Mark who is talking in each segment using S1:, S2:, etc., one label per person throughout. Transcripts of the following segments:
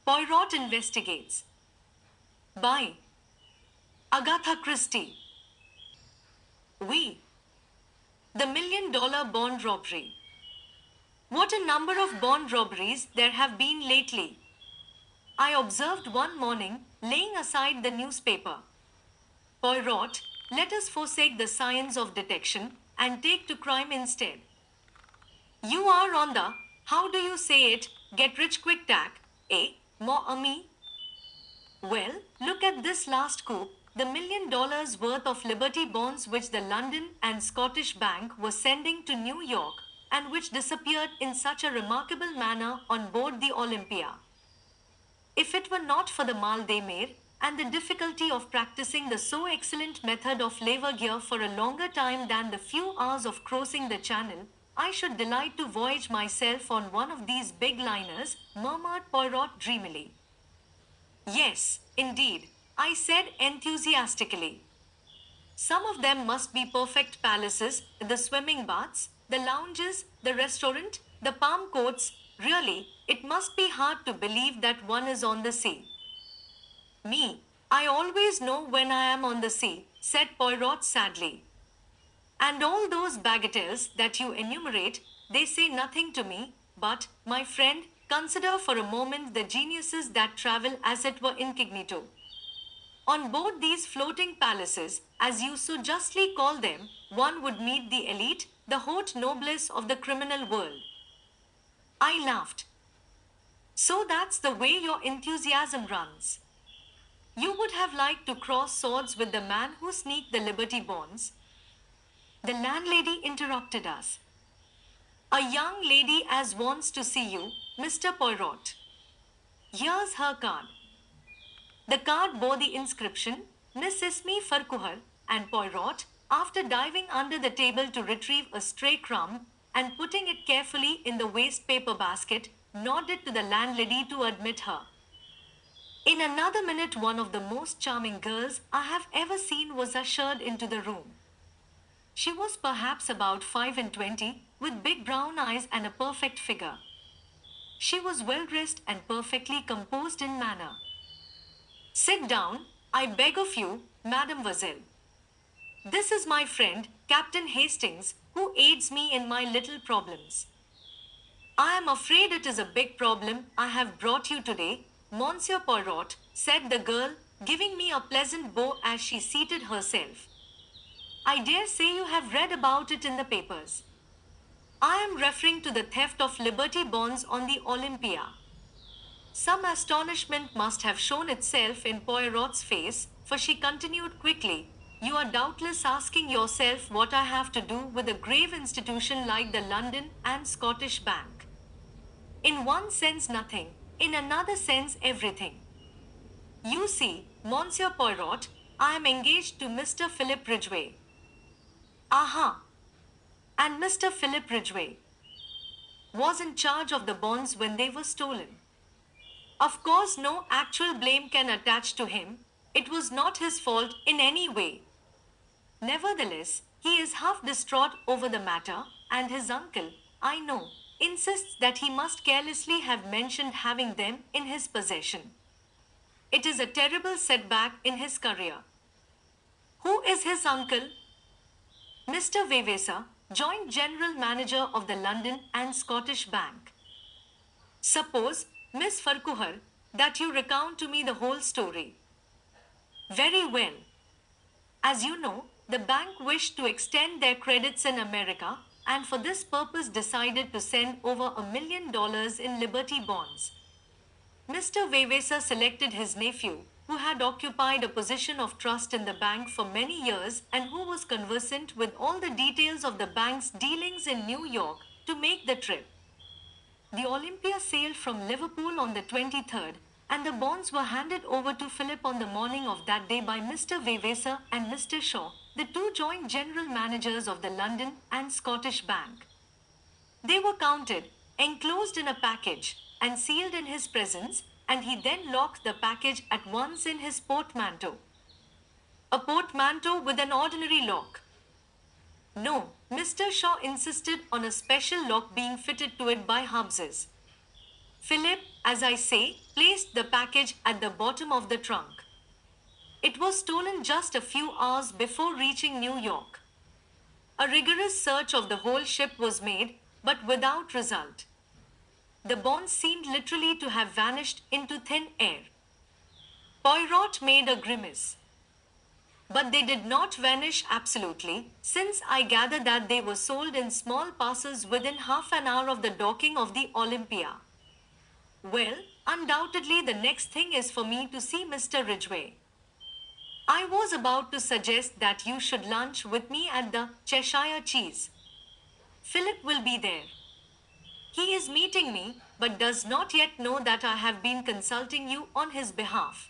S1: Poirot Investigates by Agatha Christie. We. The $1 million bond robbery. What a number of bond robberies there have been lately. I observed one morning, laying aside the newspaper. Poirot, let us forsake the science of detection and take to crime instead. You are on the, how do you say it, get rich quick tack, eh, mon ami? Well, look at this last coup, the $1 million worth of Liberty bonds which the London and Scottish Bank was sending to New York and which disappeared in such a remarkable manner on board the Olympia. If it were not for the mal they made and the difficulty of practicing the so excellent method of lever gear for a longer time than the few hours of crossing the channel, I should delight to voyage myself on one of these big liners, murmured Poirot dreamily. Yes, indeed, I said enthusiastically. Some of them must be perfect palaces, the swimming baths, the lounges, the restaurant, the palm courts. Really, it must be hard to believe that one is on the sea. Me, I always know when I am on the sea, said Poirot sadly. And all those bagatelles that you enumerate, they say nothing to me, but, my friend, consider for a moment the geniuses that travel as it were incognito. On board these floating palaces, as you so justly call them, one would meet the elite, the haute noblesse of the criminal world. I laughed. So that's the way your enthusiasm runs. You would have liked to cross swords with the man who sneaked the Liberty bonds. The landlady interrupted us. A young lady as wants to see you, Mr. Poirot. Here's her card. The card bore the inscription, Miss Ismee Farquhar, and Poirot, after diving under the table to retrieve a stray crumb and putting it carefully in the waste paper basket, nodded to the landlady to admit her. In another minute, one of the most charming girls I have ever seen was ushered into the room. She was perhaps about 25, with big brown eyes and a perfect figure. She was well dressed and perfectly composed in manner. Sit down, I beg of you, mademoiselle. This is my friend, Captain Hastings, who aids me in my little problems. I am afraid it is a big problem I have brought you today, Monsieur Poirot, said the girl, giving me a pleasant bow as she seated herself. I dare say you have read about it in the papers. I am referring to the theft of Liberty bonds on the Olympia. Some astonishment must have shown itself in Poirot's face, for she continued quickly, You are doubtless asking yourself what I have to do with a grave institution like the London and Scottish Bank. In one sense nothing, in another sense everything. You see, Monsieur Poirot, I am engaged to Mr. Philip Ridgway. Aha! And Mr. Philip Ridgway was in charge of the bonds when they were stolen. Of course, no actual blame can attach to him. It was not his fault in any way. Nevertheless, he is half distraught over the matter, and his uncle, I know, insists that he must carelessly have mentioned having them in his possession. It is a terrible setback in his career. Who is his uncle? Mr. Vavasor, Joint General Manager of the London and Scottish Bank. Suppose, Miss Farquhar, that you recount to me the whole story. Very well. As you know, the bank wished to extend their credits in America and for this purpose decided to send over $1 million in Liberty bonds. Mr. Vavasor selected his nephew, who had occupied a position of trust in the bank for many years and who was conversant with all the details of the bank's dealings in New York, to make the trip. The Olympia sailed from Liverpool on the 23rd, and the bonds were handed over to Philip on the morning of that day by Mr. Vavasor and Mr. Shaw, the two joint general managers of the London and Scottish Bank. They were counted, enclosed in a package, and sealed in his presence, and he then locked the package at once in his portmanteau. A portmanteau with an ordinary lock. No, Mr. Shaw insisted on a special lock being fitted to it by Hubses. Philip, as I say, placed the package at the bottom of the trunk. It was stolen just a few hours before reaching New York. A rigorous search of the whole ship was made, but without result. The bonds seemed literally to have vanished into thin air. Poirot made a grimace. But they did not vanish absolutely, since I gather that they were sold in small parcels within half an hour of the docking of the Olympia. Well, undoubtedly the next thing is for me to see Mr. Ridgway. I was about to suggest that you should lunch with me at the Cheshire Cheese. Philip will be there. He is meeting me, but does not yet know that I have been consulting you on his behalf.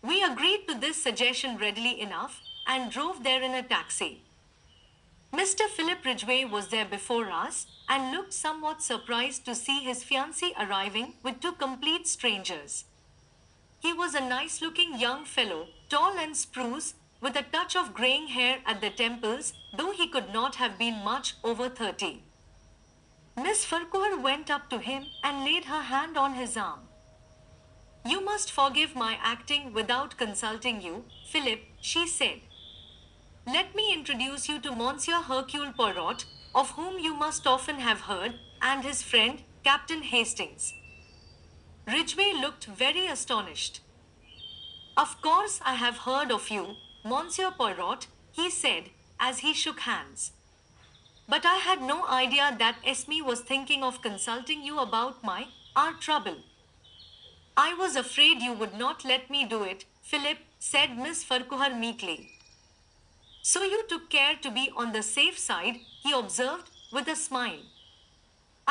S1: We agreed to this suggestion readily enough and drove there in a taxi. Mr. Philip Ridgway was there before us and looked somewhat surprised to see his fiancée arriving with two complete strangers. He was a nice-looking young fellow, tall and spruce, with a touch of graying hair at the temples, though he could not have been much over 30. Miss Farquhar went up to him and laid her hand on his arm. "You must forgive my acting without consulting you, Philip," she said. "Let me introduce you to Monsieur Hercule Poirot, of whom you must often have heard, and his friend, Captain Hastings." Ridgway looked very astonished. "Of course I have heard of you, Monsieur Poirot," he said, as he shook hands. "But I had no idea that Esme was thinking of consulting you about our trouble." "I was afraid you would not let me do it, Philip," said Miss Farquhar meekly. "So you took care to be on the safe side," he observed, with a smile.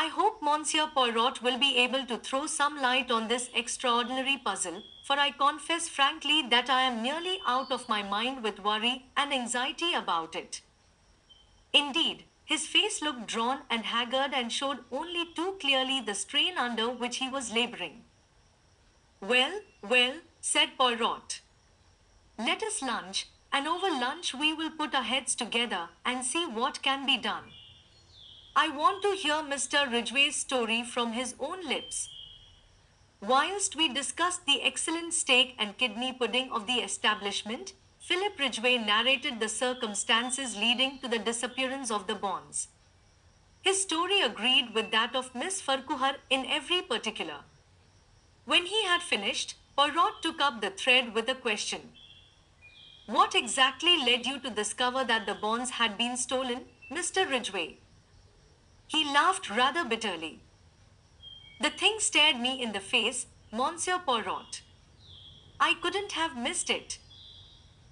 S1: "I hope Monsieur Poirot will be able to throw some light on this extraordinary puzzle, for I confess frankly that I am nearly out of my mind with worry and anxiety about it." Indeed, his face looked drawn and haggard and showed only too clearly the strain under which he was laboring. "Well, well," said Poirot. "Let us lunch, and over lunch we will put our heads together and see what can be done. I want to hear Mr. Ridgway's story from his own lips." Whilst we discussed the excellent steak and kidney pudding of the establishment, Philip Ridgway narrated the circumstances leading to the disappearance of the bonds. His story agreed with that of Miss Farquhar in every particular. When he had finished, Poirot took up the thread with a question. "What exactly led you to discover that the bonds had been stolen, Mr. Ridgway?" He laughed rather bitterly. "The thing stared me in the face, Monsieur Poirot. I couldn't have missed it.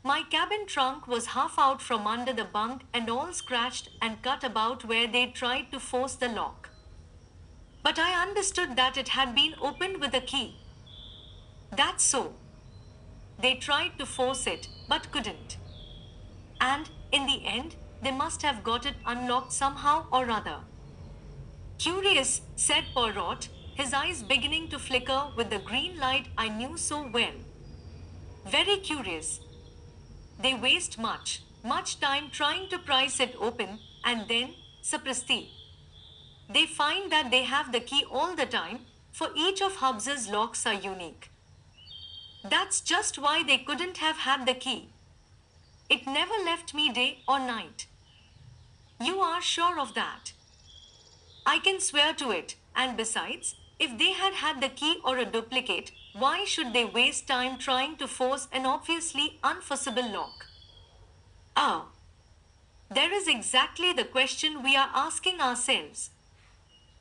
S1: My cabin trunk was half out from under the bunk and all scratched and cut about where they tried to force the lock. But I understood that it had been opened with a key." "That's so. They tried to force it, but couldn't. And, in the end, they must have got it unlocked somehow or other." "Curious," said Poirot, his eyes beginning to flicker with the green light I knew so well. "Very curious. They waste much time trying to prise it open, and then, sapristi, they find that they have the key all the time, for each of Hobbs's locks are unique. That's just why they couldn't have had the key. It never left me day or night." "You are sure of that?" "I can swear to it, and besides, if they had had the key or a duplicate, why should they waste time trying to force an obviously unforceable lock?" "Ah, there is exactly the question we are asking ourselves.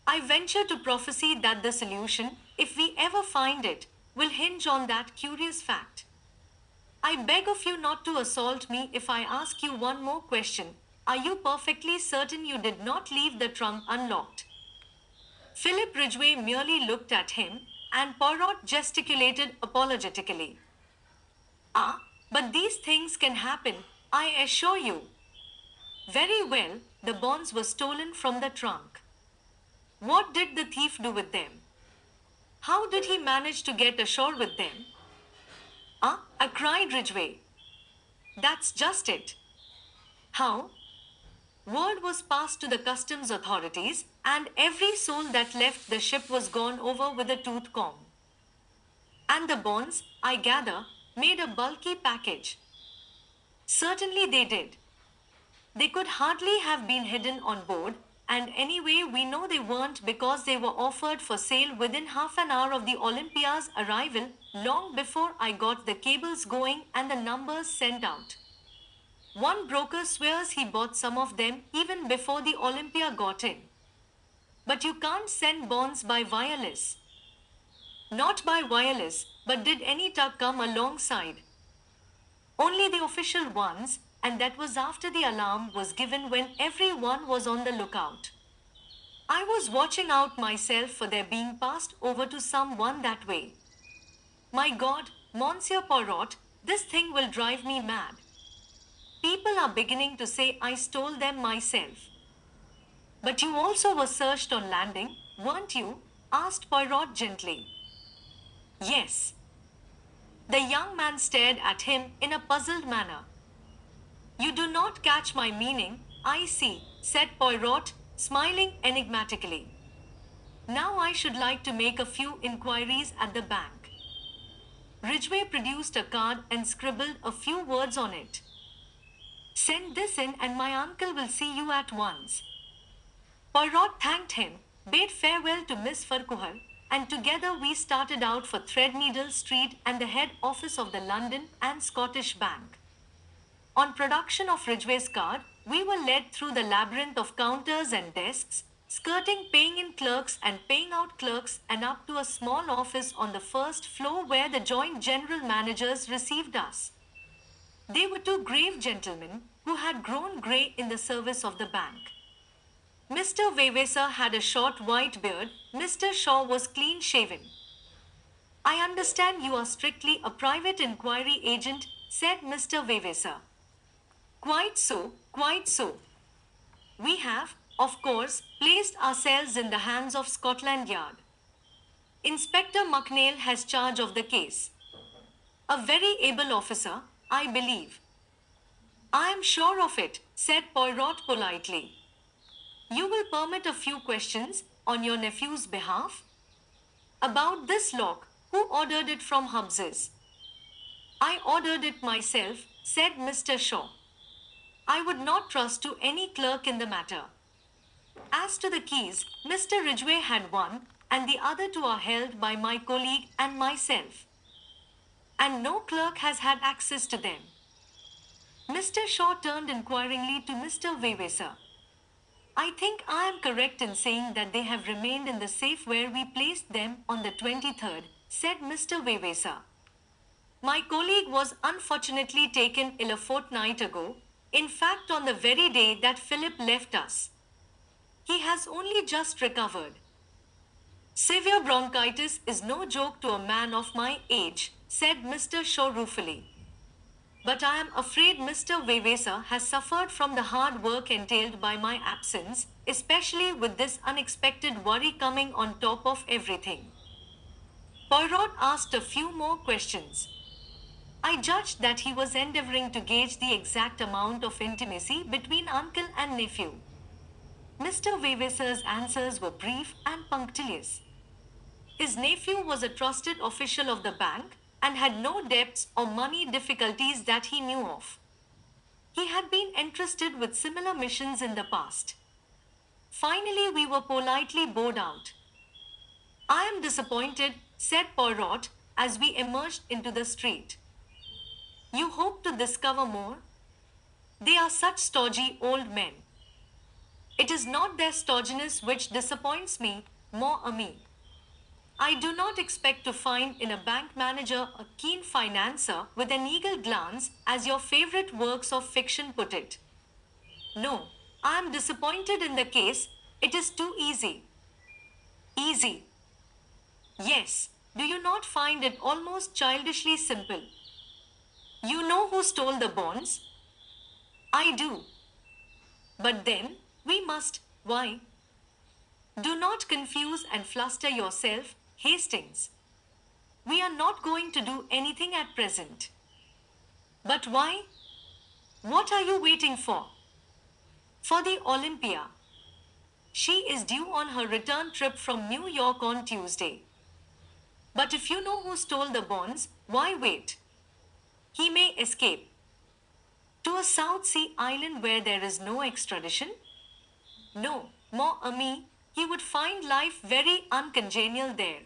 S1: I venture to prophesy that the solution, if we ever find it, will hinge on that curious fact. I beg of you not to assault me if I ask you one more question. Are you perfectly certain you did not leave the trunk unlocked?" Philip Ridgway merely looked at him, and Poirot gesticulated apologetically. "Ah, but these things can happen, I assure you." "Very well, the bonds were stolen from the trunk. What did the thief do with them? How did he manage to get ashore with them?" "Ah," cried Ridgway. "That's just it." "How?" "Word was passed to the customs authorities, and every soul that left the ship was gone over with a tooth comb. And the bonds, I gather, made a bulky package. Certainly they did. They could hardly have been hidden on board, and anyway, we know they weren't because they were offered for sale within half an hour of the Olympia's arrival, long before I got the cables going and the numbers sent out. One broker swears he bought some of them even before the Olympia got in. But you can't send bonds by wireless. Not by wireless, but did any tug come alongside? Only the official ones, and that was after the alarm was given when everyone was on the lookout. I was watching out myself for their being passed over to someone that way. My God, Monsieur Poirot, this thing will drive me mad. People are beginning to say I stole them myself. But you also were searched on landing, weren't you? Asked Poirot gently. Yes. The young man stared at him in a puzzled manner. You do not catch my meaning, I see, said Poirot, smiling enigmatically. Now I should like to make a few inquiries at the bank. Ridgway produced a card and scribbled a few words on it. Send this in and my uncle will see you at once. Poirot thanked him, bade farewell to Miss Farquhar, and together we started out for Threadneedle Street and the head office of the London and Scottish Bank. On production of Ridgway's card, we were led through the labyrinth of counters and desks, skirting paying in clerks and paying out clerks and up to a small office on the first floor where the joint general managers received us. They were two grave gentlemen who had grown grey in the service of the bank. Mr. Vavasor had a short white beard, Mr. Shaw was clean-shaven. I understand you are strictly a private inquiry agent, said Mr. Vavasor. Quite so, quite so. We have, of course, placed ourselves in the hands of Scotland Yard. Inspector McNeil has charge of the case. A very able officer, I believe. I am sure of it, said Poirot politely. You will permit a few questions on your nephew's behalf? About this lock, who ordered it from Hubbs's? I ordered it myself, said Mr. Shaw. I would not trust to any clerk in the matter. As to the keys, Mr. Ridgway had one, and the other two are held by my colleague and myself. And no clerk has had access to them. Mr. Shaw turned inquiringly to Mr. Vavasor. I think I am correct in saying that they have remained in the safe where we placed them on the 23rd, said Mr. Vavasor. My colleague was unfortunately taken ill a fortnight ago, in fact on the very day that Philip left us. He has only just recovered. Severe bronchitis is no joke to a man of my age, said Mr. Shaw ruefully. But I am afraid Mr. Vavasor has suffered from the hard work entailed by my absence, especially with this unexpected worry coming on top of everything. Poirot asked a few more questions. I judged that he was endeavoring to gauge the exact amount of intimacy between uncle and nephew. Mr. Vavasor's answers were brief and punctilious. His nephew was a trusted official of the bank, and had no debts or money difficulties that he knew of. He had been entrusted with similar missions in the past. Finally, we were politely bowed out. I am disappointed, said Poirot, as we emerged into the street. You hope to discover more? They are such stodgy old men. It is not their stodginess which disappoints me, more a me. I do not expect to find in a bank manager a keen financer with an eagle glance, as your favorite works of fiction put it. No, I am disappointed in the case. It is too easy. Easy. Yes, do you not find it almost childishly simple? You know who stole the bonds? I do. But then, we must, why? Do not confuse and fluster yourself, Hastings. We are not going to do anything at present. But why? What are you waiting for? For the Olympia. She is due on her return trip from New York on Tuesday. But if you know who stole the bonds, why wait? He may escape. To a South Sea island where there is no extradition? No, mon ami, he would find life very uncongenial there.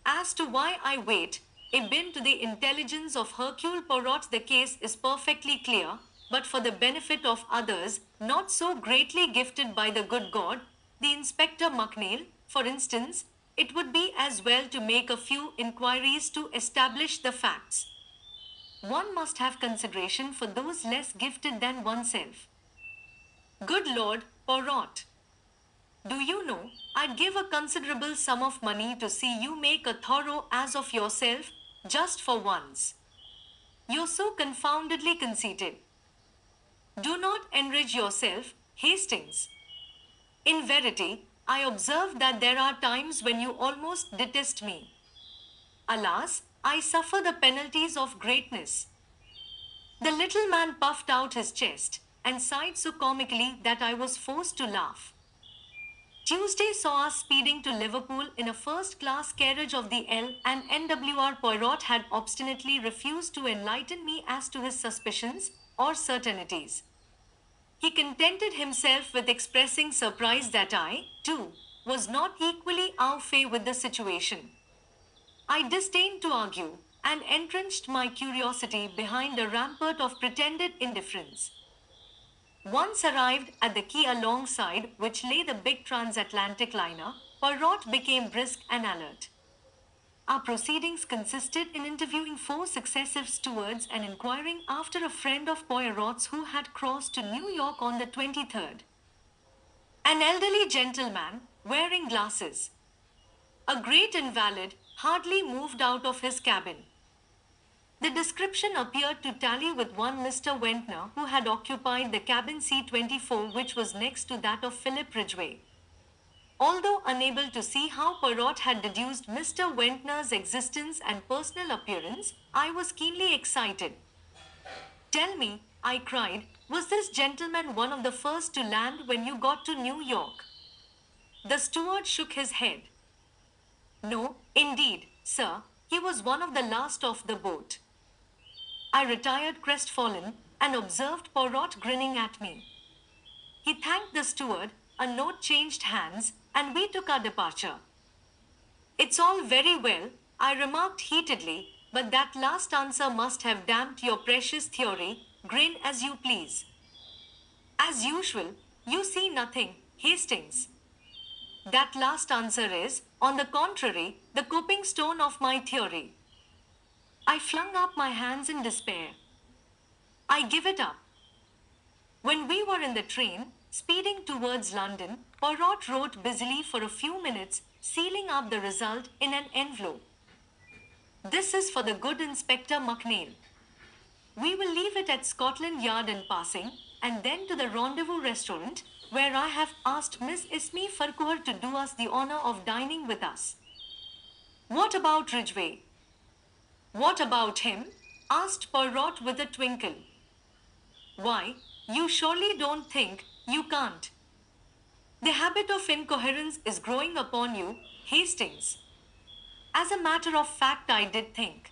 S1: As to why I wait, a bin to the intelligence of Hercule Poirot, the case is perfectly clear, but for the benefit of others, not so greatly gifted by the good God, the Inspector McNeil, for instance, it would be as well to make a few inquiries to establish the facts. One must have consideration for those less gifted than oneself. Good Lord, Poirot! Do you know, I'd give a considerable sum of money to see you make a thorough ass of yourself, just for once. You're so confoundedly conceited. Do not enrage yourself, Hastings. In verity, I observe that there are times when you almost detest me. Alas, I suffer the penalties of greatness. The little man puffed out his chest and sighed so comically that I was forced to laugh. Tuesday saw us speeding to Liverpool in a first-class carriage of the L&NWR. Poirot had obstinately refused to enlighten me as to his suspicions or certainties. He contented himself with expressing surprise that I, too, was not equally au fait with the situation. I disdained to argue, and entrenched my curiosity behind a rampart of pretended indifference. Once arrived at the quay alongside which lay the big transatlantic liner, Poirot became brisk and alert. Our proceedings consisted in interviewing 4 successive stewards and inquiring after a friend of Poirot's who had crossed to New York on the 23rd. An elderly gentleman, wearing glasses. A great invalid, hardly moved out of his cabin. The description appeared to tally with one Mr. Wentner, who had occupied the cabin C-24, which was next to that of Philip Ridgway. Although unable to see how Poirot had deduced Mr. Wentner's existence and personal appearance, I was keenly excited. "Tell me," I cried, "was this gentleman one of the first to land when you got to New York?" The steward shook his head. "No, indeed, sir, he was one of the last off the boat." I retired crestfallen and observed Poirot grinning at me. He thanked the steward, a note changed hands, and we took our departure. "It's all very well," I remarked heatedly, "but that last answer must have damped your precious theory, grin as you please. As usual, you see nothing, Hastings. That last answer is, on the contrary, the coping stone of my theory." I flung up my hands in despair. "I give it up." When we were in the train, speeding towards London, Poirot wrote busily for a few minutes, sealing up the result in an envelope. "This is for the good Inspector McNeil. We will leave it at Scotland Yard in passing, and then to the Rendezvous restaurant, where I have asked Miss Esme Farquhar to do us the honor of dining with us." "What about Ridgway?" "What about him?" asked Poirot with a twinkle. "Why, you surely don't think you can't. The habit of incoherence is growing upon you, Hastings. As a matter of fact, I did think.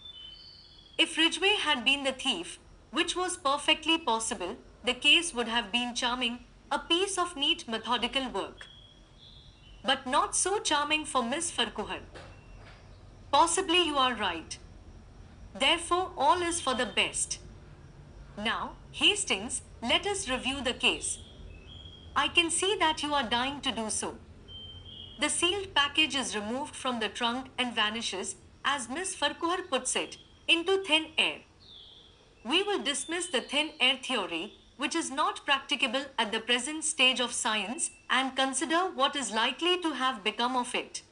S1: If Ridgway had been the thief, which was perfectly possible, the case would have been charming, a piece of neat methodical work. But not so charming for Miss Farquhar. Possibly you are right. Therefore, all is for the best. Now, Hastings, let us review the case. I can see that you are dying to do so. The sealed package is removed from the trunk and vanishes, as Miss Farquhar puts it, into thin air. We will dismiss the thin air theory, which is not practicable at the present stage of science, and consider what is likely to have become of it.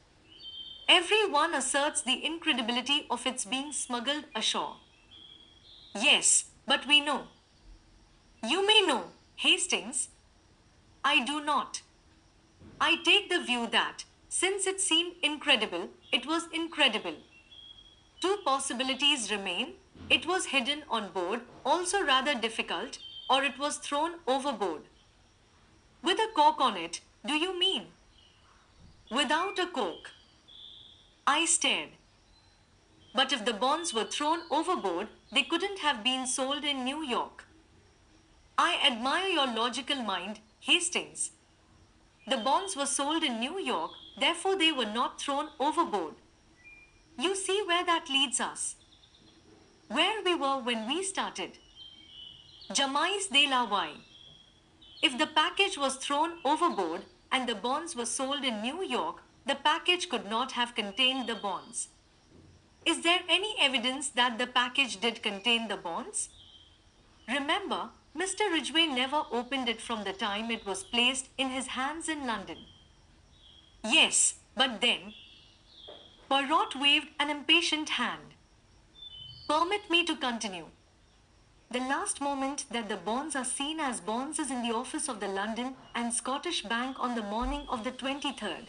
S1: Every one asserts the incredibility of its being smuggled ashore. Yes, but we know. You may know, Hastings. I do not. I take the view that, since it seemed incredible, it was incredible. 2 possibilities remain: it was hidden on board, also rather difficult, or it was thrown overboard. With a cork on it, Do you mean without a coke? I stared. But if the bonds were thrown overboard, they couldn't have been sold in New York. I admire your logical mind, Hastings. The bonds were sold in New York, therefore they were not thrown overboard. You see where that leads us. Where we were when we started. Jamais de la vie. If the package was thrown overboard and the bonds were sold in New York, the package could not have contained the bonds. Is there any evidence that the package did contain the bonds? Remember, Mr. Ridgway never opened it from the time it was placed in his hands in London. Yes, but then... Poirot waved an impatient hand. Permit me to continue. The last moment that the bonds are seen as bonds is in the office of the London and Scottish Bank on the morning of the 23rd.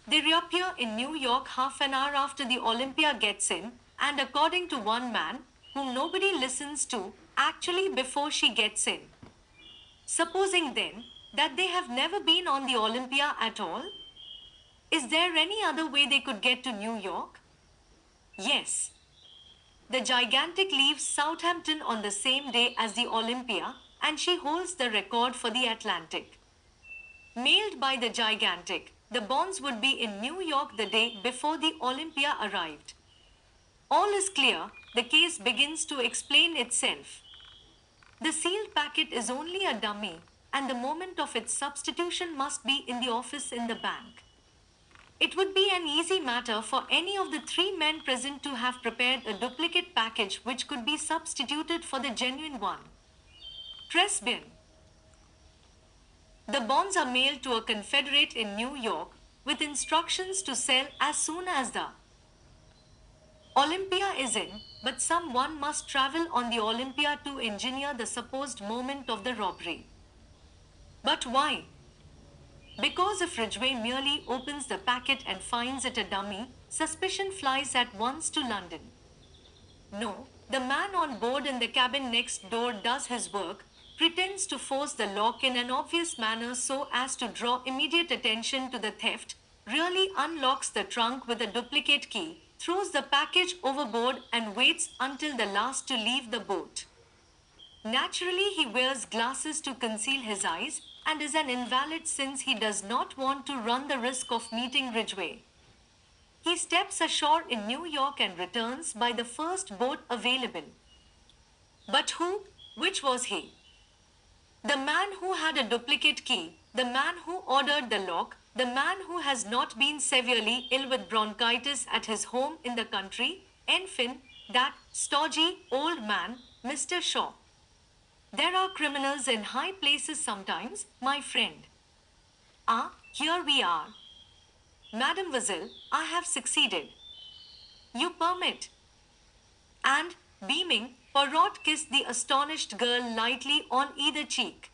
S1: They reappear in New York half an hour after the Olympia gets in, and according to one man, whom nobody listens to, actually before she gets in. Supposing then that they have never been on the Olympia at all? Is there any other way they could get to New York? Yes. The Gigantic leaves Southampton on the same day as the Olympia, and she holds the record for the Atlantic. Mailed by the Gigantic, the bonds would be in New York the day before the Olympia arrived. All is clear, the case begins to explain itself. The sealed packet is only a dummy, and the moment of its substitution must be in the office in the bank. It would be an easy matter for any of the three men present to have prepared a duplicate package which could be substituted for the genuine one. Press bin. The bonds are mailed to a confederate in New York with instructions to sell as soon as the Olympia is in, but someone must travel on the Olympia to engineer the supposed moment of the robbery. But why? Because if Ridgway merely opens the packet and finds it a dummy, suspicion flies at once to London. No, the man on board in the cabin next door does his work, pretends to force the lock in an obvious manner so as to draw immediate attention to the theft, really unlocks the trunk with a duplicate key, throws the package overboard and waits until the last to leave the boat. Naturally, he wears glasses to conceal his eyes and is an invalid since he does not want to run the risk of meeting Ridgway. He steps ashore in New York and returns by the first boat available. But who? Which was he? The man who had a duplicate key, the man who ordered the lock, the man who has not been severely ill with bronchitis at his home in the country, enfin, that stodgy old man, Mr. Shaw. There are criminals in high places sometimes, my friend. Ah, here we are. Mademoiselle, I have succeeded. You permit. And, beaming, Poirot kissed the astonished girl lightly on either cheek.